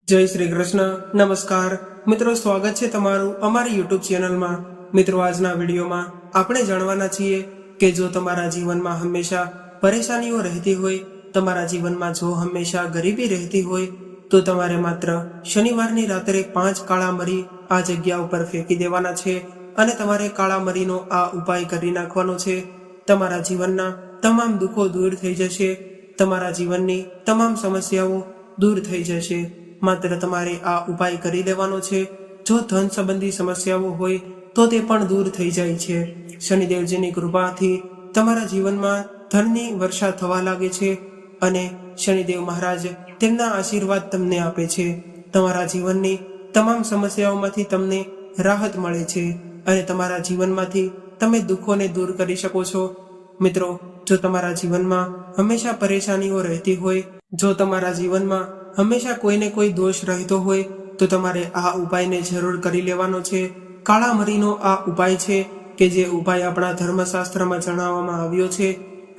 જય શ્રી કૃષ્ણ. નમસ્કાર મિત્રો, સ્વાગત છે તમારું અમારી યુટ્યુબ ચેનલમાં. મિત્રો, આજના વિડીયોમાં આપણે જાણવાના છીએ કે જો તમારા જીવનમાં હંમેશા પરેશાનીઓ રહેતી હોય, તમારા જીવનમાં જો હંમેશા ગરીબી રહેતી હોય, તો તમારે માત્ર શનિવારની રાત્રે 5 કાળા મરી આ જગ્યા ઉપર ફેંકી દેવાના છે અને તમારે કાળા મરીનો આ ઉપાય કરી નાખવાનો છે. તમારા જીવનના તમામ દુઃખો દૂર થઈ જશે, તમારા જીવનની તમામ સમસ્યાઓ દૂર થઈ જશે. માત્ર તમારે આ ઉપાય કરી લેવાનો છે. જો ધન સંબંધી સમસ્યાઓ હોય તો તે પણ દૂર થઈ જાય છે. શનિદેવજીની કૃપાથી તમારા જીવનમાં ધનની વર્ષા થવા લાગે છે અને શનિદેવ મહારાજ તેમના આશીર્વાદ તમને આપે છે. તમારા જીવનની તમામ સમસ્યાઓમાંથી તમને રાહત મળે છે અને તમારા જીવનમાંથી તમે દુઃખોને દૂર કરી શકો છો. મિત્રો, જો તમારા જીવનમાં હંમેશા પરેશાનીઓ રહેતી હોય, જો તમારા જીવનમાં હંમેશા કોઈને કોઈ દોષ રહેતો હોય, તો તમારે આ ઉપાયને જરૂર કરી લેવાનો છે. કાળા મરીનો આ ઉપાય છે કે જે ઉપાય આપણા ધર્મશાસ્ત્રમાં જણાવવામાં આવ્યો છે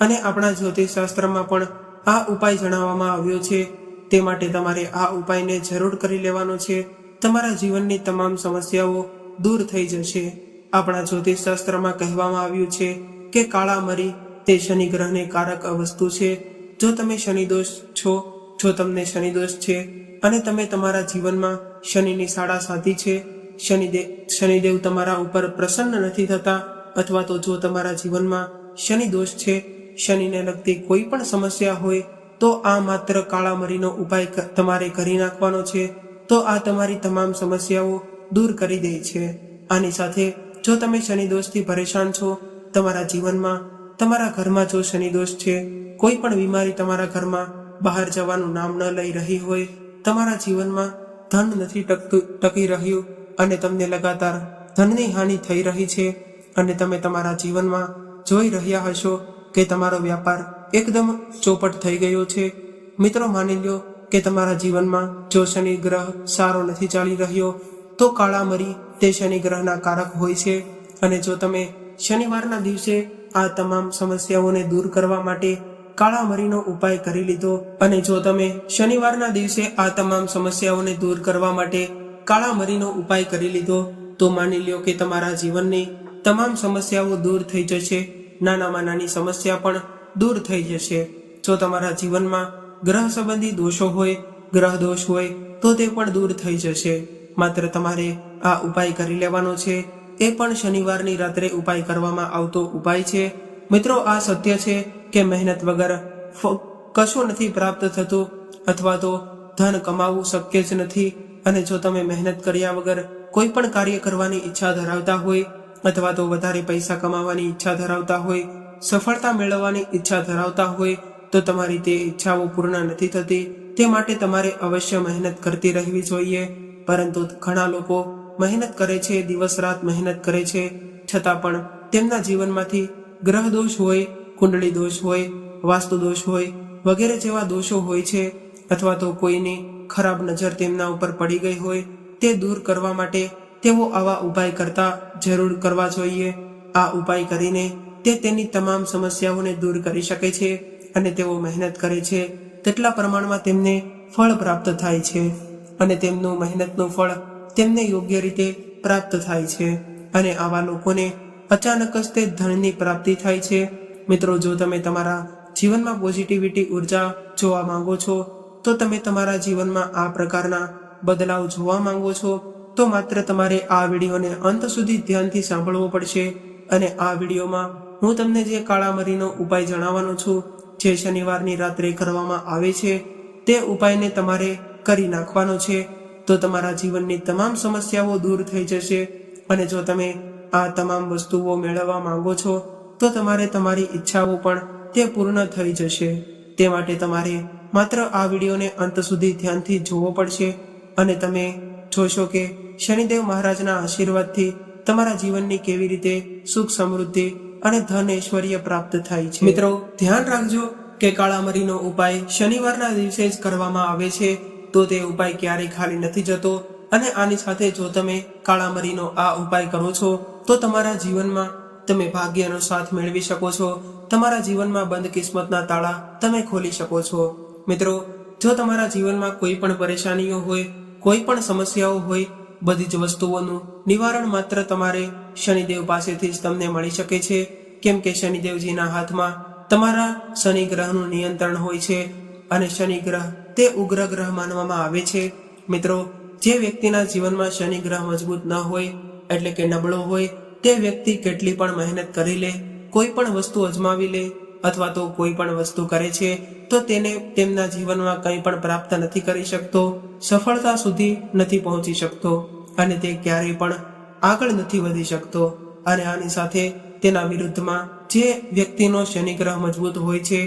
અને આપણા જ્યોતિષશાસ્ત્રમાં પણ આ ઉપાય જણાવવામાં આવ્યો છે. તે માટે તમારે આ ઉપાયને જરૂર કરી લેવાનો છે. તમારા જીવનની તમામ સમસ્યાઓ દૂર થઈ જશે. આપણા જ્યોતિષશાસ્ત્રમાં કહેવામાં આવ્યું છે કે કાળા મરી તે શનિ ગ્રહને કારક વસ્તુ છે. જો તમે શનિદોષ છો, જો તમને શનિદોષ છે અને તમે તમારા જીવનમાં શનિની શાળા સાધી છે, શનિદેવ તમારા ઉપર પ્રસન્ન નથી થતા, અથવા તો જો તમારા જીવનમાં શનિ દોષ છે, શનિને લગતી કોઈ પણ સમસ્યા હોય, તો આ માત્ર કાળા મરીનો ઉપાય તમારે કરી નાખવાનો છે. તો આ તમારી તમામ સમસ્યાઓ દૂર કરી દે છે. આની સાથે જો તમે શનિ દોષથી પરેશાન છો, તમારા જીવનમાં તમારા ઘરમાં જો શનિ દોષ છે, કોઈ પણ બીમારી તમારા ઘરમાં બહાર જવાનું નામ ન લઈ રહી હોય, તમારા જીવનમાં ધન નથી ટકી રહ્યું અને તમને લગાતાર ધનની હાનિ થઈ રહી છે અને તમે તમારા જીવનમાં જોઈ રહ્યા હશો કે તમારો વ્યાપાર એકદમ ચોપટ થઈ ગયો છે. મિત્રો, માની લો કે તમારા જીવનમાં જો શનિ ગ્રહ સારો નથી ચાલી રહ્યો, તો કાળા મરી તે શનિ ગ્રહના કારક હોય છે અને જો તમે શનિવારના દિવસે આ તમામ સમસ્યાઓને દૂર કરવા માટે કાળા મરીનો ઉપાય કરી લીધો અને જો તમે શનિવારના દિવસે આ તમામ સમસ્યાઓને દૂર કરવા માટે કાળા મરીનો ઉપાય કરી લીધો, તો માની લ્યો કે તમારા જીવનની તમામ સમસ્યાઓ દૂર થઈ જશે. નાનામાં નાની સમસ્યા પણ દૂર થઈ જશે. જો તમારા જીવનમાં ગ્રહ સંબંધી દોષો હોય, ગ્રહ દોષ હોય, તો તે પણ દૂર થઈ જશે. માત્ર તમારે આ ઉપાય કરી લેવાનો છે. એ પણ શનિવારની રાત્રે ઉપાય કરવામાં આવતો ઉપાય છે. મિત્રો, આ સત્ય છે કે મહેનત વગર કશું નથી પ્રાપ્ત થતું, અથવા તો ધન કમાવવું શક્ય જ નથી. અને જો તમે મહેનત કર્યા વગર કોઈ પણ કાર્ય કરવાની ઈચ્છા ધરાવતા હોય, અથવા તો વધારે પૈસા કમાવાની ઈચ્છા ધરાવતા હોય, સફળતા મેળવવાની ઈચ્છા ધરાવતા હોય, તો તમારી તે ઈચ્છાઓ પૂર્ણ નથી થતી. તે માટે તમારે અવશ્ય મહેનત કરતી રહેવી જોઈએ. પરંતુ ઘણા લોકો મહેનત કરે છે, દિવસ રાત મહેનત કરે છે, છતાં પણ તેમના જીવનમાંથી ગ્રહ દોષ હોય, કુંડળી દોષ હોય, વાસ્તુ દોષ હોય, વગેરે જેવા દોષો હોય છે, અથવા તો કોઈની ખરાબ નજર તેમના ઉપર પડી ગઈ હોય. તે દૂર કરવા માટે તેઓ આવા ઉપાય કરતા જરૂર કરવા જોઈએ. આ ઉપાય કરીને તે તેની તમામ સમસ્યાઓને દૂર કરી શકે છે અને તેઓ મહેનત કરે છે તેટલા પ્રમાણમાં તેમને ફળ પ્રાપ્ત થાય છે અને તેમનું મહેનતનું ફળ તેમને યોગ્ય રીતે પ્રાપ્ત થાય છે અને આવા લોકોને અચાનક જ તે ધનની પ્રાપ્તિ થાય છે. મિત્રો, જો તમે તમારા જીવનમાં પોઝિટિવિટી ઉર્જા જોવા માંગો છો, તો તમે તમારા જીવનમાં આ પ્રકારના બદલાવ જોવા માંગો છો, તો માત્ર તમારે આ વિડીયોને અંત સુધી ધ્યાનથી સાંભળવો પડશે. અને આ વિડીયોમાં હું તમને જે કાળા મરીનો ઉપાય જણાવવાનો છું, જે શનિવારની રાત્રે કરવામાં આવે છે, તે ઉપાયને તમારે કરી નાખવાનો છે. તો તમારા જીવનની તમામ સમસ્યાઓ દૂર થઈ જશે અને જો તમે આ તમામ વસ્તુઓ મેળવવા માંગો છો, તો તમારે તમારી ઈચ્છાઓ પણ તે પૂર્ણ થઈ જશે. તે માટે તમારે માત્ર આ વિડીયોને અંત સુધી ધ્યાનથી જોવો પડશે અને તમે જોશો કે શનિદેવ મહારાજના આશીર્વાદથી તમારા જીવનની કેવી રીતે સુખ, સમૃદ્ધિ અને ધન ઐશ્વર્ય પ્રાપ્ત થાય છે. મિત્રો, ધ્યાન રાખજો કે કાળા મરીનો ઉપાય શનિવારના દિવસે જ કરવામાં આવે છે. તો તે ઉપાય ક્યારેય ખાલી નથી જતો અને આની સાથે જો તમે કાળા મરીનો આ ઉપાય કરો છો, તો તમારા જીવનમાં તમે ભાગ્યનો સાથ મેળવી શકો છો. તમારા જીવનમાં બંધ કિસ્મતના તાળા તમે ખોલી શકો છો. મિત્રો, જો તમારા જીવનમાં કોઈ પણ પરેશાનીઓ હોય, કોઈ પણ સમસ્યાઓ હોય, બધી જ વસ્તુઓનું નિવારણ માત્ર તમારે શનિદેવ પાસેથી જ તમને મળી શકે છે. કેમ કે શનિદેવજીના હાથમાં તમારા શનિ ગ્રહનું નિયંત્રણ હોય છે અને શનિ ગ્રહ તે ઉગ્ર ગ્રહ માનવામાં આવે છે. મિત્રો, જે વ્યક્તિના જીવનમાં શનિ ગ્રહ મજબૂત ન હોય એટલે કે નબળો હોય, તે વ્યક્તિ કેટલી પણ મહેનત કરી લે, કોઈ પણ વસ્તુ અજમાવી લે અથવા તો કોઈ પણ વસ્તુ કરે છે તો તેને તેમના જીવનમાં કંઈ પણ પ્રાપ્ત નથી કરી શકતો, સફળતા સુધી નથી પહોંચી શકતો અને તે ક્યારેય પણ આગળ નથી વધી શકતો. અને આની સાથે તેના વિરુદ્ધમાં જે વ્યક્તિનો શનિ ગ્રહ મજબૂત હોય છે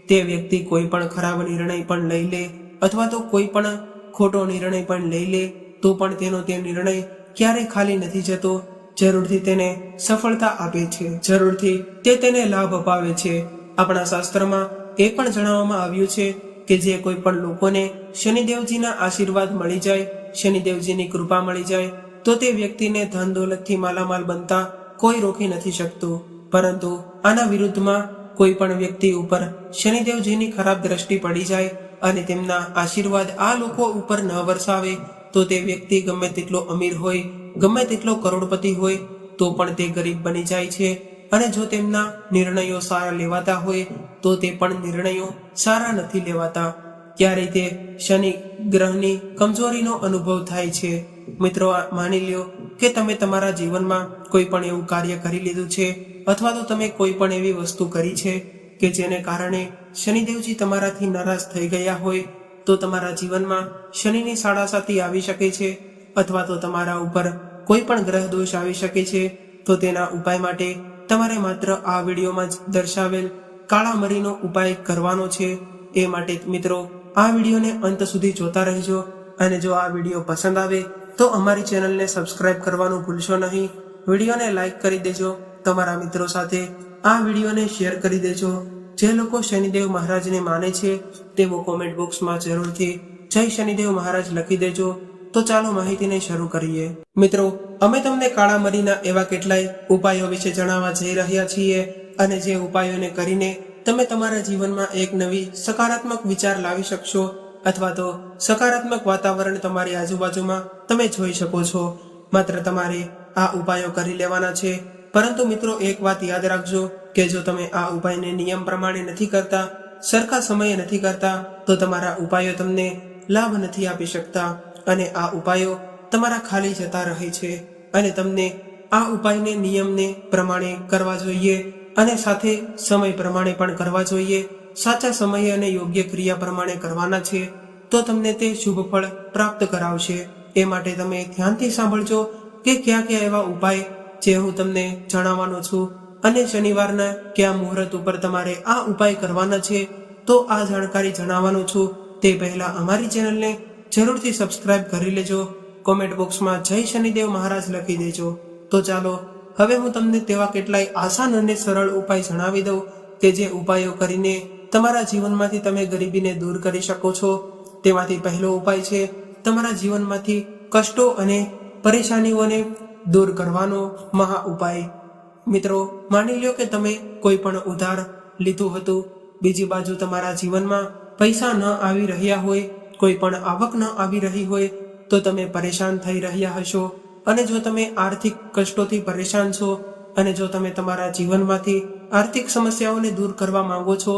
તે વ્યક્તિ કોઈ પણ ખરાબ નિર્ણય પણ લઈ લે અથવા તો કોઈ પણ ખોટો નિર્ણય પણ લઈ લે તો પણ તેનો તે નિર્ણય ક્યારેય ખાલી નથી જતો, જરૂરથી તેને સફળતા આપે છે, જરૂરથી તે તેને લાભ અપાવે છે. આપણા શાસ્ત્રમાં એ પણ જણાવવામાં આવ્યું છે કે જે કોઈ પણ લોકોને શનિદેવજીના આશીર્વાદ મળી જાય, શનિદેવજીની કૃપા મળી જાય તો તે વ્યક્તિને ધન દોલતથી માલામાલ બનતા કોઈ રોકી નથી શકતું. પરંતુ આના વિરુદ્ધમાં કોઈ પણ વ્યક્તિ ઉપર શનિદેવજીની ખરાબ દ્રષ્ટિ પડી જાય અને તેમના આશીર્વાદ આ લોકો ઉપર ન વરસાવે તો તે વ્યક્તિ ગમે તેટલો અમીર હોય, ગમે તેટલો કરોડપતિ હોય તો પણ તે ગરીબ બની જાય છે. અને જો તેમના નિર્ણયો સારા લેવાતા હોય તો તે પણ નિર્ણયો સારા નથી લેવાતા. ક્યારેય તે શનિ ગ્રહની કમજોરીનો અનુભવ થાય છે. મિત્રો, માની લ્યો કે તમે તમારા જીવનમાં કોઈ પણ એવું કાર્ય કરી લીધું છે અથવા તો તમે કોઈ પણ એવી વસ્તુ કરી છે કે જેને કારણે શનિદેવજી તમારાથી નારાજ થઈ ગયા હોય તો તમારા જીવનમાં શનિની સાડાસાતી આવી શકે છે અથવા તો તમારા ઉપર કોઈ પણ ગ્રહ દોષ આવી શકે છે. તો તેના ઉપાય માટે તમારે માત્ર આ વિડીયોમાં જ દર્શાવેલ કાળા મરીનો ઉપાય કરવાનો છે. એ માટે મિત્રો, આ વિડીયોને અંત સુધી જોતા રહેજો અને જો આ વિડીયો પસંદ આવે તો અમારી ચેનલને સબસ્ક્રાઇબ કરવાનું ભૂલશો નહીં. વિડીયોને લાઈક કરી દેજો, તમારા મિત્રો સાથે આ વિડીયોને શેર કરી દેજો. જે લોકો શનિદેવ મહારાજને માને છે તેઓ કોમેન્ટ બોક્સમાં જરૂરથી જય શનિદેવ મહારાજ લખી દેજો. તો ચાલો માહિતીને શરૂ કરીએ. મિત્રો, અમે તમને કાળા મરીના એવા કેટલાય ઉપાયો વિશે જણાવવા જઈ રહ્યા છીએ અને જે ઉપાયોને કરીને તમે તમારા જીવનમાં એક નવી સકારાત્મક વિચાર લાવી શકશો અથવા તો સકારાત્મક વાતાવરણ તમારી આજુબાજુમાં તમે જોઈ શકો છો. માત્ર તમારે આ ઉપાયો કરી લેવાના છે. પરંતુ મિત્રો, એક વાત યાદ રાખજો કે જો તમે આ ઉપાયને નિયમ પ્રમાણે નથી કરતા, સરખા સમયે નથી કરતા તો તમારા ઉપાયો તમને લાભ નથી આપી શકતા અને આ ઉપાયો તમારા ખાલી જતા રહે છે. અને તમને આ ઉપાયને નિયમને પ્રમાણે કરવા જોઈએ અને સાથે સમય પ્રમાણે પણ કરવા જોઈએ. સાચા સમયે અને યોગ્ય ક્રિયા પ્રમાણે કરવાના છે તો તમને તે શુભ ફળ પ્રાપ્ત કરાવશે. એ માટે તમે ધ્યાનથી સાંભળજો કે કયા કયા એવા ઉપાય જે હું તમને જણાવવાનો છું અને શનિવારના કયા મુહૂર્ત ઉપર તમારે આ ઉપાય કરવાના છે તો આ જાણકારી જણાવવાનું છું. તે પહેલા અમારી ચેનલને જરૂરથી સબસ્ક્રાઇબ કરી લેજો. કોમેન્ટ બોક્સમાં જય શનિદેવ મહારાજ લખી દેજો. તો ચાલો હવે હું તમને તેવા કેટલાય આસાન અને સરળ ઉપાય જણાવી દઉં કે જે ઉપાયો કરીને તમારા જીવનમાંથી તમે ગરીબીને દૂર કરી શકો છો. તેમાંથી પહેલો ઉપાય છે તમારા જીવનમાંથી કષ્ટો અને પરેશાનીઓને દૂર કરવાનો મહા ઉપાય. મિત્રો, માની લ્યો કે તમે કોઈ પણ ઉધાર લીધું હતું, બીજી બાજુ તમારા જીવનમાં પૈસા ન આવી રહ્યા હોય, કોઈ પણ આવક ન આવી રહી હોય તો તમે પરેશાન થઈ રહ્યા હશો. અને જો તમે આર્થિક કષ્ટોથી પરેશાન છો અને જો તમે તમારા જીવનમાંથી આર્થિક સમસ્યાઓને દૂર કરવા માંગો છો,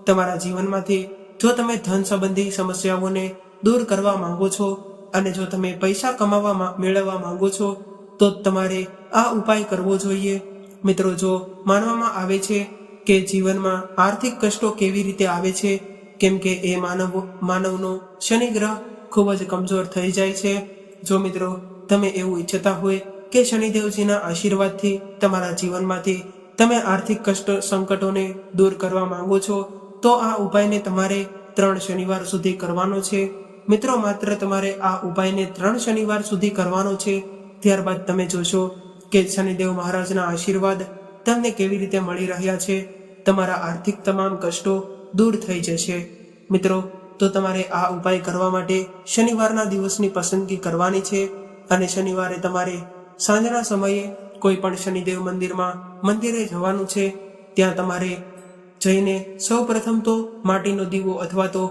તમારા જીવનમાંથી જો તમે ધન સંબંધી સમસ્યાઓને દૂર કરવા માંગો છો અને જો તમે પૈસા મેળવવા માંગો છો તો તમારે આ ઉપાય કરવો જોઈએ. મિત્રો, જો માનવામાં આવે છે કે જીવનમાં આર્થિક કષ્ટો કેવી રીતે આવે છે, કેમ કે એ માનવનો શનિ ગ્રહ ખૂબ જ કમજોર થઈ જાય છે. જો મિત્રો તમે એવું ઈચ્છતા હોય કે શનિદેવજીના આશીર્વાદથી તમારા જીવનમાંથી તમે આર્થિક કષ્ટ સંકટોને દૂર કરવા માંગો છો તો આ ઉપાયને તમારે 3 શનિવાર સુધી કરવાનો છે. મિત્રો, માત્ર તમારે આ ઉપાયને 3 શનિવાર સુધી કરવાનો છે. ત્યારબાદ તમે જોશો કે શનિદેવ મહારાજના આશીર્વાદ તમને કેવી રીતે મળી રહ્યા છે. તમારા આર્થિક તમામ કષ્ટો દૂર થઈ જશે. મિત્રો, તો તમારે આ ઉપાય કરવા માટે શનિવારના દિવસની પસંદગી કરવાની છે અને શનિવારે તમારે સાંજના સમયે કોઈ પણ શનિદેવ મંદિરે જવાનું છે. ત્યાં તમારે જઈને સૌ પ્રથમ તો માટીનો દીવો અથવા તો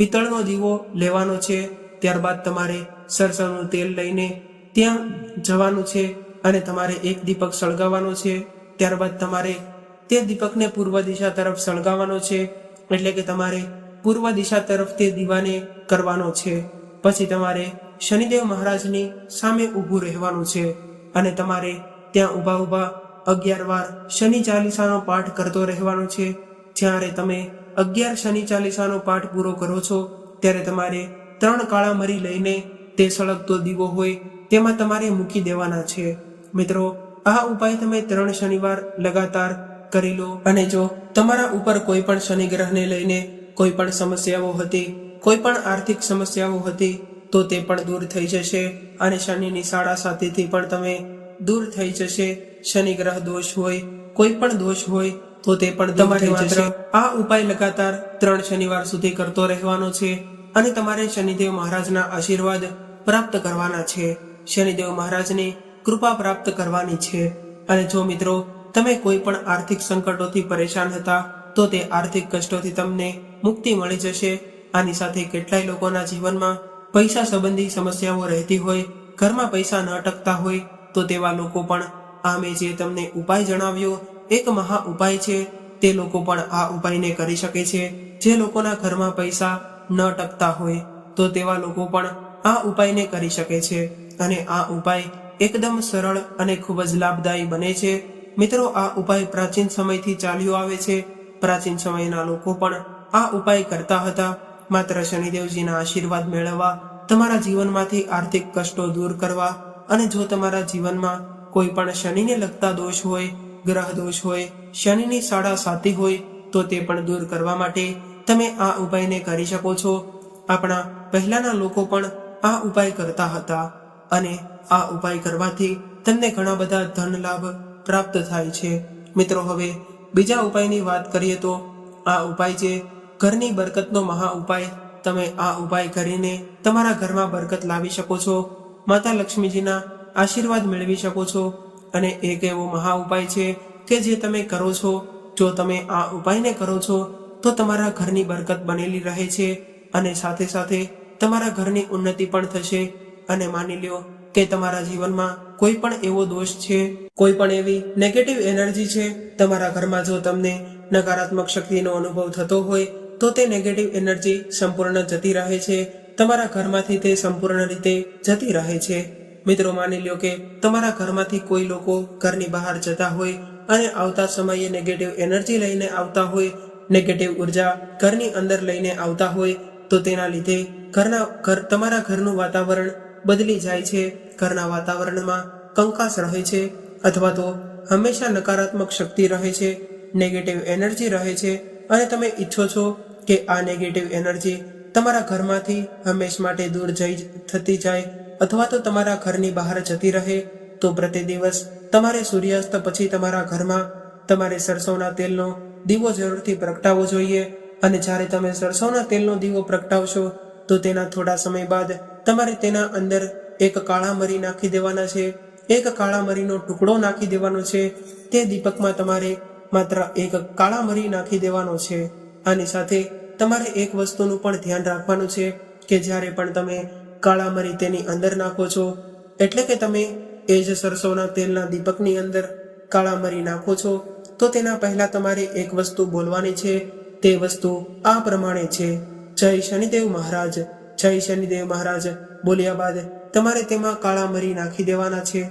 પિત્તળનો દીવો લેવાનો છે. ત્યારબાદ તમારે સરસવનું તેલ લઈને ત્યાં જવાનું છે અને તમારે એક દીપક સળગાવવાનો છે. ત્યારબાદ તમારે તે દીપકને પૂર્વ દિશા તરફ સળગાવવાનો છે, એટલે કે તમારે પૂર્વ દિશા તરફ તે દીવાને કરવાનો છે. પછી તમારે શનિદેવ મહારાજની સામે ઊભું રહેવાનું છે અને તમારે ત્યાં ઊભા ઊભા 11 વાર શનિ ચાલીસાનો પાઠ કરતો રહેવાનો છે. જ્યારે તમે 11 શનિ ચાલીસાનો પાઠ પૂરો કરો છો ત્યારે તમારે 3 કાળા મરી લઈને તે સળગતો દીવો હોય તેમાં તમારે મૂકી દેવાના છે. મિત્રો, આ ઉપાય તમે 3 શનિવાર લગાતાર કરી લો અને જો તમારા ઉપર કોઈ પણ શનિ ગ્રહને લઈને કોઈ પણ સમસ્યાઓ હતી, કોઈ પણ આર્થિક સમસ્યાઓ હતી, તો તે પણ દૂર થઈ જશે અને શનિની સાડા સાતીથી પણ તમે દૂર થઈ જશે. શનિ ગ્રહ દોષ હોય, કોઈ પણ દોષ હોય તો તે પણ તમારે માત્ર આ ઉપાય લગાતાર 3 શનિવાર સુધી કરતો રહેવાનો છે અને તમારે શનિદેવ મહારાજના આશીર્વાદ પ્રાપ્ત કરવાના છે. શનિદેવ મહારાજની કૃપા પ્રાપ્ત કરવાની છે. અને જો મિત્રો તમે કોઈ પણ આર્થિક સંકટોથી પરેશાન હતા તો તે આર્થિક કષ્ટોથી તમને મુક્તિ મળી જશે. આની સાથે કેટલાય લોકોના જીવનમાં પૈસા સંબંધી સમસ્યાઓ રહેતી હોય, ઘરમાં પૈસા ન અટકતા હોય, તો તેવા લોકો પણ આ મેં જે તમને ઉપાય જણાવ્યો એક મહા ઉપાય છે. તે લોકો પણ આ ઉપાયને કરી શકે છે. જે લોકોના ઘરમાં પૈસા ન ટકતા હોય તો તેવા લોકો પણ આ ઉપાયને કરી શકે છે અને આ ઉપાય એકદમ સરળ અને ખૂબ જ લાભદાયી બને છે. મિત્રો, આ ઉપાય પ્રાચીન સમયથી ચાલ્યો આવે છે. પ્રાચીન સમયના લોકો પણ આ ઉપાય કરતા હતા, માત્ર શનિદેવજીના આશીર્વાદ મેળવવા, તમારા જીવનમાંથી આર્થિક કષ્ટો દૂર કરવા. અને જો તમારા જીવનમાં કોઈ પણ શનિને લગતા દોષ હોય, ગ્રહ દોષ હોય, શનિની સાડા સાતી હોય, તો તે પણ દૂર કરવા માટે તમે આ ઉપાયને કરી શકો છો. આપણા પહેલાના લોકો પણ આ ઉપાય કરતા હતા અને આ ઉપાય કરવાથી તમને ઘણા બધા ધન લાભ પ્રાપ્ત થાય છે. મિત્રો, હવે બીજા ઉપાયની વાત કરીએ તો આ ઉપાય છે ઘરની બરકતનો મહા ઉપાય. તમે આ ઉપાય કરીને તમારા ઘરમાં બરકત લાવી શકો છો, માતા લક્ષ્મીજીના આશીર્વાદ મેળવી શકો છો. અને એક એવો મહા ઉપાય છે કે જે તમે કરો છો, જો તમે આ ઉપાયને કરો છો તો તમારા ઘરની બરકત બનેલી રહે છે અને સાથે સાથે તમારા ઘરની ઉન્નતિ પણ થશે. અને માની લ્યો કે તમારા જીવનમાં કોઈ પણ એવો દોષ છે, કોઈ પણ એવી નેગેટિવ એનર્જી છે તમારા ઘરમાં, જો તમને નકારાત્મક શક્તિનો અનુભવ થતો હોય તો તે નેગેટિવ એનર્જી સંપૂર્ણ જતી રહે છે. તમારા ઘરમાંથી તે સંપૂર્ણ રીતે જતી રહે છે. મિત્રો, માની લ્યો કે તમારા ઘરમાંથી કોઈ લોકો ઘરની બહાર જતા હોય અને આવતા સમયે નેગેટિવ એનર્જી લઈને આવતા હોય, નેગેટિવ ઉર્જા ઘરની અંદર લઈને આવતા હોય, તો તેના લીધે તમારા ઘરનું વાતાવરણ બદલી જાય છે. ઘરના વાતાવરણમાં કંકાસ રહે છે અથવા તો હંમેશા નકારાત્મક શક્તિ રહે છે, નેગેટિવ એનર્જી રહે છે. અને તમે ઈચ્છો છો કે આ નેગેટિવ એનર્જી તમારા ઘરમાંથી હંમેશ માટે દૂર થતી જાય અથવા તો તમારા ઘરની બહાર જતી રહે, તો પ્રતિ દિવસ તમારે સૂર્યાસ્ત પછી તમારા ઘરમાં તમારે સરસવના તેલનો દીવો જરૂરથી પ્રગટાવવો જોઈએ. અને જ્યારે તમે સરસવના તેલનો દીવો પ્રગટાવશો તો તેના થોડા સમય બાદ તમારે તેના અંદર એક કાળા મરી નાખી દેવાના છે, એક કાળા મરીનો ટુકડો નાખી દેવાનો છે. તે દીપકમાં તમારે માત્ર એક કાળા મરી નાખી દેવાનો છે. આની સાથે તમારે એક વસ્તુનું પણ ધ્યાન રાખવાનું છે કે જ્યારે પણ તમે કાળા મરી તેની અંદર નાખો છો, એટલે કે તમે એ જ સરસવના તેલના દીપકની અંદર કાળા મરી નાખો છો, તો તેના પહેલા તમારે એક વસ્તુ બોલવાની છે. તે વસ્તુ આ પ્રમાણે છે: જય શનિદેવ મહારાજ, જય શનિદેવ મહારાજ બોલ્યા બાદ તમારે તેમાં કાળા મરી નાખી દેવાના છે.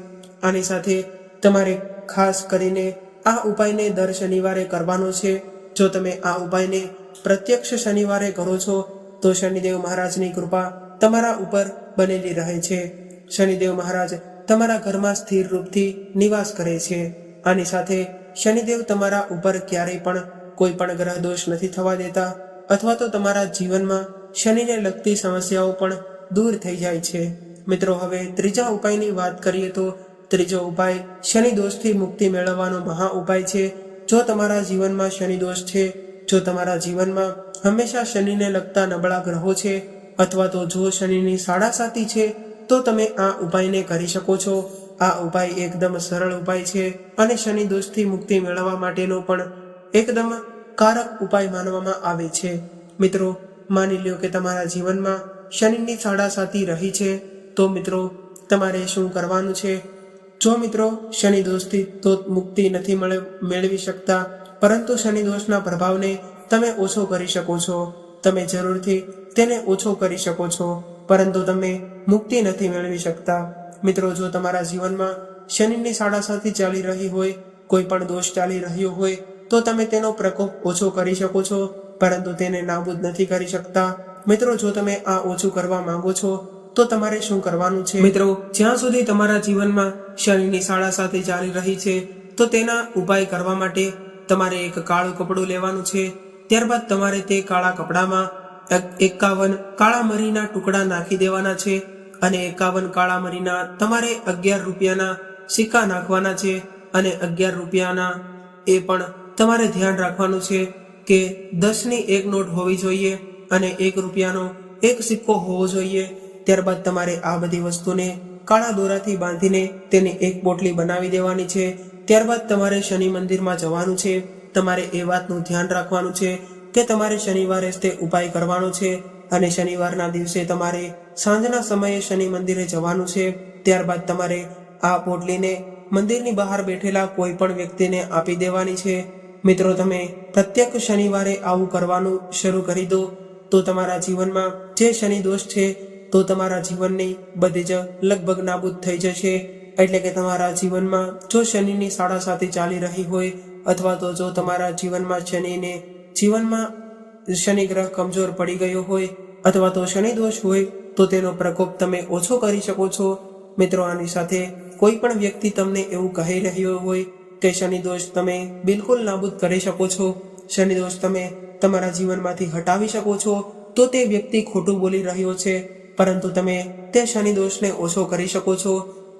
આની સાથે તમારે ખાસ કરીને આ ઉપાયને દર શનિવારે કરવાનો છે. જો તમે આ ઉપાયને પ્રત્યક્ષ શનિવારે કરો છો તો શનિદેવ મહારાજની કૃપા તમારા ઉપર બનેલી રહે છે. શનિદેવ મહારાજ તમારા ઘરમાં સ્થિર રૂપથી નિવાસ કરે છે. આની સાથે શનિદેવ તમારા ઉપર ક્યારેય પણ કોઈ પણ ગ્રહ દોષ નથી થવા દેતા અથવા તો તમારા જીવનમાં શનિને લગતી સમસ્યાઓ પણ દૂર થઈ જાય છે. મિત્રો, હવે ત્રીજા ઉપાયની વાત કરીએ તો ત્રીજો ઉપાય શનિ દોષથી મુક્તિ મેળવવાનો મહા ઉપાય છે. જો તમારા જીવનમાં શનિ દોષ છે, જો તમારા જીવનમાં હંમેશા શનિને લગતા નબળા ગ્રહો છે અથવા તો જો શનિની સાડા સાતી છે, તો તમે આ ઉપાયને કરી શકો છો. આ ઉપાય એકદમ સરળ ઉપાય છે અને શનિ દોષથી મુક્તિ મેળવવા માટેનો પણ એકદમ કારક ઉપાય માનવામાં આવે છે. મિત્રો, માની લ્યો કે તમારા જીવનમાં શનિની સાડાસાતી રહી છે, તો મિત્રો તમારે શું કરવાનું છે? જો મિત્રો શનિ દોષથી તો મુક્તિ નથી મેળવી શકતા, પરંતુ શનિ દોષના પ્રભાવને તમે ઓછો કરી શકો છો. તમે જરૂરથી તેને ઓછો કરી શકો છો, પરંતુ તમે મુક્તિ નથી મેળવી શકતા. મિત્રો, જો તમારા જીવનમાં શનિની સાડાસાતી ચાલી રહી હોય, કોઈ પણ દોષ ચાલી રહ્યો હોય, તો તમે તેનો પ્રકોપ ઓછો કરી શકો છો, પરંતુ તેને નાબૂદ નથી કરી શકતા. મિત્રો, જો તમે આ ઓછું કરવા માંગો છો તો તમારે શું કરવાનું છે? મિત્રો, જ્યાં સુધી તમારા જીવનમાં શનિની સાડાસાતી ચાલી રહી છે, તો તેના ઉપાય કરવા માટે તમારે એક કાળું કપડું લેવાનું છે. ત્યારબાદ તમારે તે કાળા કપડામાં 51 કાળા મરીના ટુકડા નાખી દેવાના છે, અને 51 કાળા મરીના તમારે 11 રૂપિયાના સિક્કા નાખવાના છે. અને 11 રૂપિયાના એ પણ તમારે ધ્યાન રાખવાનું છે કે 10ની એક નોટ હોવી જોઈએ અને 1 રૂપિયાનો એક સિક્કો હોવો જોઈએ. ત્યારબાદ તમારે આ બધી વસ્તુને કાળા દોરાથી બાંધીને તેની એક પોટલી બનાવી દેવાની છે. ત્યારબાદ તમારે શનિ મંદિરમાં જવાનું છે. તમારે એ વાતનું ધ્યાન રાખવાનું છે કે તમારે શનિવારે જ તે ઉપાય કરવાનો છે, અને શનિવારના દિવસે તમારે સાંજના સમયે શનિ મંદિરે જવાનું છે. ત્યારબાદ તમારે આ પોટલીને મંદિરની બહાર બેઠેલા કોઈ પણ વ્યક્તિને આપી દેવાની છે. મિત્રો, તમે પ્રત્યેક શનિવારે આવું કરવાનું શરૂ કરી દો તો તમારા જીવનમાં જે શનિ દોષ છે તો તમારા જીવનની બધી જ લગભગ નાબૂદ થઈ જશે. એટલે કે તમારા જીવનમાં જો શનિની સાડાસાતી ચાલી રહી હોય, અથવા તો જો તમારા જીવનમાં શનિ ગ્રહ કમજોર પડી ગયો હોય, અથવા તો શનિ દોષ હોય, તો તેનો પ્રકોપ તમે ઓછો કરી શકો છો. મિત્રો, આની સાથે કોઈ પણ વ્યક્તિ તમને એવું કહી રહ્યો હોય કે શનિ દોષ તમે બિલકુલ નાબૂદ કરી શકો છો, શનિ દોષ તમે તમારા જીવનમાંથી હટાવી શકો છો, તો તે વ્યક્તિ ખોટું બોલી રહ્યો છે. પરંતુ તમે તે શનિ દોષને ઓછો કરી શકો છો.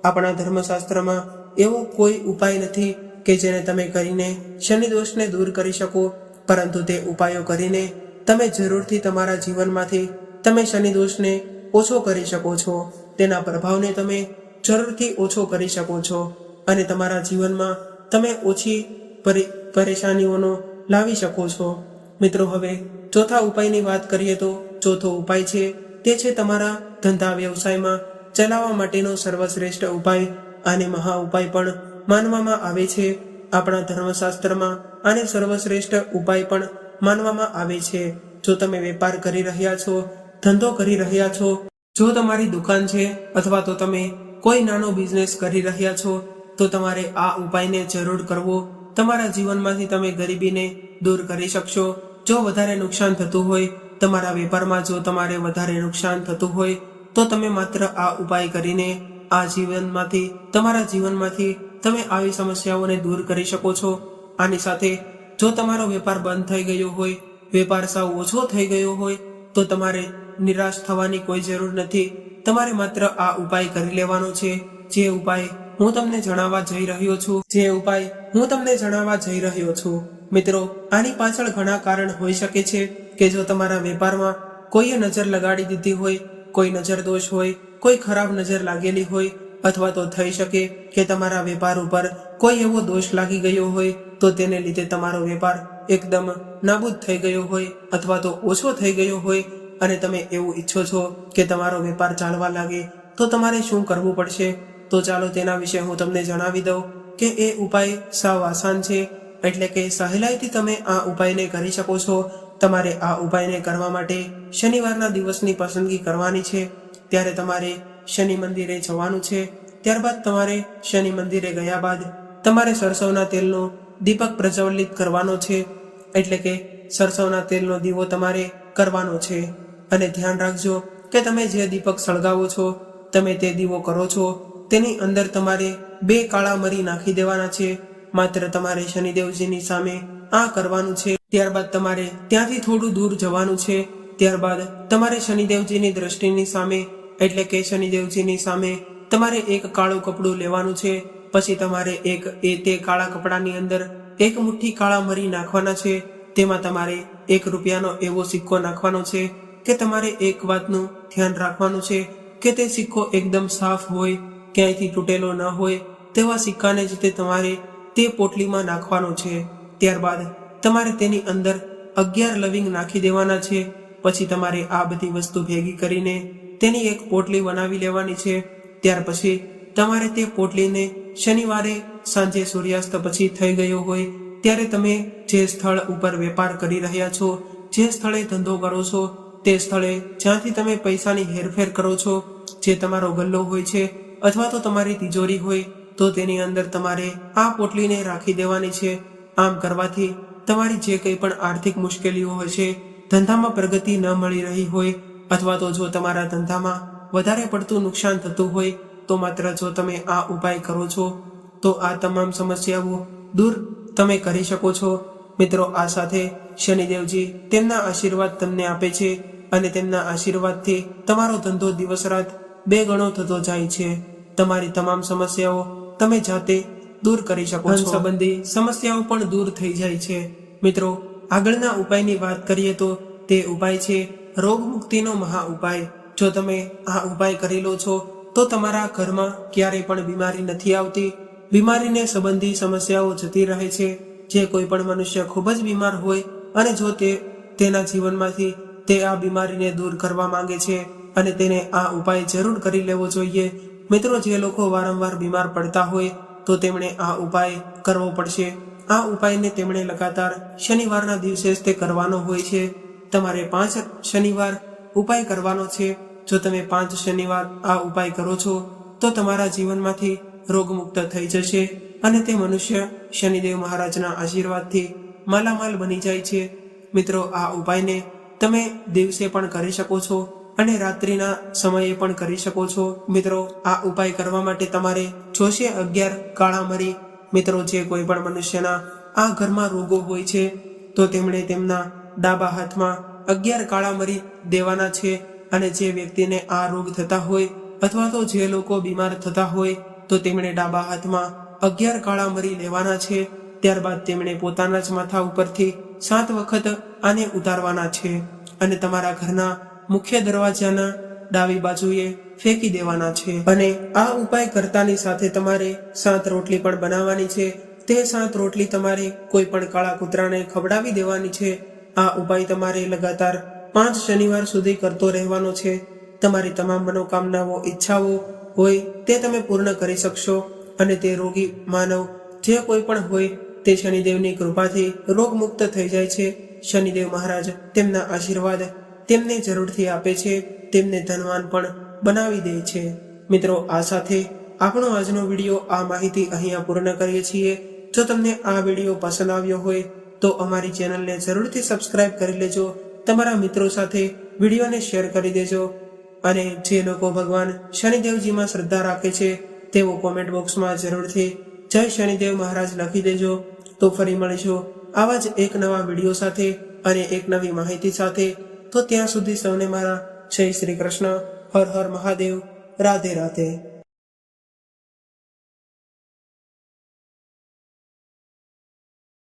આપણા ધર્મશાસ્ત્રમાં એવો કોઈ ઉપાય નથી કે જેને તમે કરીને શનિ દોષને દૂર કરી શકો, પરંતુ તે ઉપાયો કરીને તમે જરૂરથી તમારા જીવનમાંથી તમે શનિ દોષને ઓછો કરી શકો છો. તેના પ્રભાવને તમે જરૂરથી ઓછો કરી શકો છો, અને તમારા જીવનમાં તમે ઓછી પરેશાનીઓનો લાવી શકો છો. મિત્રો, હવે ચોથા ઉપાયની વાત કરીએ તો ચોથો ઉપાય છે તે છે તમારા ધંધા વ્યવસાયમાં ચલાવવા માટેનો સર્વશ્રેષ્ઠ ઉપાય. આને મહા ઉપાય પણ માનવામાં આવે છે. આપણા ધર્મશાસ્ત્રમાં આને સર્વશ્રેષ્ઠ ઉપાય પણ માનવામાં આવે છે. જો તમે વેપાર કરી રહ્યા છો, ધંધો કરી રહ્યા છો, જો તમારી દુકાન છે, અથવા તો તમે કોઈ નાનો બિઝનેસ કરી રહ્યા છો, તો તમારે આ ઉપાયને જરૂર કરવો. તમારા જીવનમાંથી તમે ગરીબીને દૂર કરી શકશો. જો વધારે નુકસાન થતું હોય તમારા વેપારમાં, જો તમારે વધારે નુકસાન થતું હોય, તો તમે માત્ર આ ઉપાય કરીને તમારા જીવનમાંથી તમે આવી સમસ્યાઓને દૂર કરી શકો છો. આની સાથે જો તમારો વેપાર બંધ થઈ ગયો હોય, વેપાર સાવ ઓછો થઈ ગયો હોય, તો તમારે નિરાશ થવાની કોઈ જરૂર નથી. તમારે માત્ર આ ઉપાય કરી લેવાનો છે, જે ઉપાય હું તમને જણાવવા જઈ રહ્યો છું. મિત્રો, આની પાછળ ઘણા કારણ હોઈ શકે છે કે જો તમારા વેપારમાં કોઈએ નજર લગાડી દીધી હોય, કોઈ નજર દોષ હોય, કોઈ ખરાબ નજર લાગેલી હોય, અથવા તો થઈ શકે કે તમારા વેપાર ઉપર કોઈ એવો દોષ લાગી ગયો હોય તો તેને લીધે તમારો વેપાર એકદમ નાબૂદ થઈ ગયો હોય, અથવા તો ઓછો થઈ ગયો હોય, અને તમે એવું ઈચ્છો છો કે તમારો વેપાર ચાલવા લાગે, તો તમારે શું કરવું પડશે? તો ચાલો તેના વિશે હું તમને જણાવી દઉં કે એ ઉપાય સાવ આસાન છે. એટલે કે સહેલાઈથી તમે આ ઉપાયને કરી શકો છો. તમારે આ ઉપાયને કરવા માટે શનિવારના દિવસની પસંદગી કરવાની છે. ત્યારે તમારે શનિ મંદિરે જવાનું છે. ત્યારબાદ તમારે શનિ મંદિરે ગયા બાદ તમારે સરસવના તેલનો દીપક પ્રજ્વલિત કરવાનો છે. એટલે કે સરસવના તેલનો દીવો તમારે કરવાનો છે. અને ધ્યાન રાખજો કે તમે જે દીપક સળગાવો છો, તમે તે દીવો કરો છો, તેની અંદર તમારે 2 કાળા મરી નાખી દેવાના છે. માત્ર તમારે શનિદેવજીની સામે આ કરવાનું છે. ત્યારબાદ તમારે ત્યાંથી થોડું દૂર જવાનું છે. ત્યારબાદ તમારે શનિદેવજીની દ્રષ્ટિની સામે, એટલે કે શનિદેવજીની સામે તમારે એક કાળું કપડું લેવાનું છે. પછી તમારે તે કાળા કપડાની અંદર 1 મુઠ્ઠી કાળા મરી નાખવાના છે. તેમાં તમારે 1 રૂપિયાનો એવો સિક્કો નાખવાનો છે કે તમારે એક વાતનું ધ્યાન રાખવાનું છે કે તે સિક્કો એકદમ સાફ હોય, ક્યાંયથી તૂટેલો ન હોય, તેવા સિક્કાને જ તમારે તે પોટલીમાં નાખવાનો છે. ત્યારબાદ તમારે તેની અંદર 11 લવિંગ નાખી દેવાના છે. પછી તમારે આ બધી વસ્તુ ભેગી કરીને તેની એક પોટલી બનાવી લેવાની છે. ત્યાર પછી તમારે તે પોટલીને શનિવારે સાંજે સૂર્યાસ્ત પછી થઈ ગયો હોય ત્યારે તમે જે સ્થળ ઉપર વેપાર કરી રહ્યા છો, જે સ્થળે ધંધો કરો છો, તે સ્થળે જ્યાંથી તમે પૈસાની હેરફેર કરો છો, જે તમારો ગલ્લો હોય છે અથવા તો તમારી તિજોરી હોય, તો તેની અંદર તમારે આ પોટલીને રાખી દેવાની છે. આમ કરવાથી તમારી જે કંઈ પણ આર્થિક મુશ્કેલીઓ હોય છે, ધંધામાં પ્રગતિ ન મળી રહી હોય અથવા તો જો તમારા ધંધામાં વધારે પડતું નુકસાન થતું હોય, તો માત્ર જો તમે આ ઉપાય કરો છો તો આ તમામ સમસ્યાઓ દૂર તમે કરી શકો છો. મિત્રો, આ સાથે શનિદેવજી તેમના આશીર્વાદ તમને આપે છે અને તેમના આશીર્વાદથી તમારો ધંધો દિવસ રાત 2 ગણો થતો જાય છે. તમારી તમામ સમસ્યાઓ તમે જાતે દૂર કરી શકો છો. સંબંધી સમસ્યાઓ પણ દૂર થઈ જાય છે. મિત્રો, આગળના ઉપાયની વાત કરીએ તો તે ઉપાય છે રોગ મુક્તિનો મહા ઉપાય. જો તમે આ ઉપાય કરી લો છો તો તમારા ઘરમાં ક્યારેય પણ બીમારી નથી આવતી. બીમારીને સંબંધી સમસ્યાઓ જતી રહે છે. જે કોઈ પણ મનુષ્ય ખૂબ જ બીમાર હોય અને જો તેના જીવનમાંથી તે આ બીમારીને દૂર કરવા માંગે છે અને તેને આ ઉપાય જરૂર કરી લેવો જોઈએ. મિત્રો, જે લોકો વારંવાર બીમાર પડતા હોય તો તેમણે આ ઉપાય કરવો પડશે. આ ઉપાયને તેમણે લગાતાર શનિવારના દિવસે જ તે કરવાનો હોય છે. તમારે 5 શનિવાર ઉપાય કરવાનો છે. જો તમે 5 શનિવાર આ ઉપાય કરો છો તો તમારા જીવનમાંથી રોગમુક્ત થઈ જશે અને તે મનુષ્ય શનિદેવ મહારાજના આશીર્વાદથી માલામાલ બની જાય છે. મિત્રો, આ ઉપાયને તમે દિવસે પણ કરી શકો છો અને રાત્રિના સમયે પણ કરી શકો છો. મિત્રો, આ ઉપાય કરવા માટે તમારે જોશે 11 કાળા મરી. મિત્રો, જે કોઈ પણ મનુષ્યના આ ઘરમાં રોગો હોય છે તો તેમણે તેમના ડાબા હાથમાં 11 કાળા મરી દેવાના છે. અને જે વ્યક્તિને આ રોગ થતા હોય અથવા તો જે લોકો બીમાર થતા હોય તો તેમણે ડાબા હાથમાં 11 કાળા મરી લેવાના છે. ત્યારબાદ તેમણે પોતાના જ માથા ઉપરથી 7 વખત આને ઉતારવાના છે અને તમારા ઘરના મુખ્ય દરવાજાના ડાબી બાજુએ ફેંકી દેવાના છે. અને આ ઉપાય કરતાની સાથે તમારે 7 રોટલી પણ બનાવવાની છે. તે 7 રોટલી તમારે કોઈ પણ કાળા કૂતરાને ખવડાવી દેવાની છે. આ ઉપાય તમારે લગાતાર 5 શનિવાર સુધી કરતો રહેવાનો છે. તમારી તમામ મનોકામનાઓ, ઈચ્છાઓ હોય તે તમે પૂર્ણ કરી શકશો અને તે રોગી માનવ જે કોઈ પણ હોય તે શનિદેવની કૃપાથી રોગમુક્ત થઈ જાય છે. શનિદેવ મહારાજ તેમના આશીર્વાદ તેમને જરૂરથી આપે છે. તેમને ધનવાન પણ બનાવી દે છે. મિત્રો, આ સાથે આપણો આજનો વિડીયો આ માહિતી અહીંયા પૂર્ણ કરીએ છીએ. જો તમને આ વિડીયો પસંદ આવ્યો હોય તો અમારી ચેનલને જરૂરથી સબસ્ક્રાઇબ કરી લેજો. તમારા મિત્રો સાથે વિડીયોને શેર કરી દેજો અને જે લોકો ભગવાન શનિદેવજીમાં શ્રદ્ધા રાખે છે તેઓ કોમેન્ટ બોક્સમાં જરૂરથી જય શનિદેવ મહારાજ લખી દેજો. તો ફરી મળીશું આવા જ એક નવા વિડીયો સાથે અને એક નવી માહિતી સાથે. તો ત્યાં સુધી સૌને મારા જય શ્રી કૃષ્ણ. હર હર મહાદેવ. રાધે રાધે.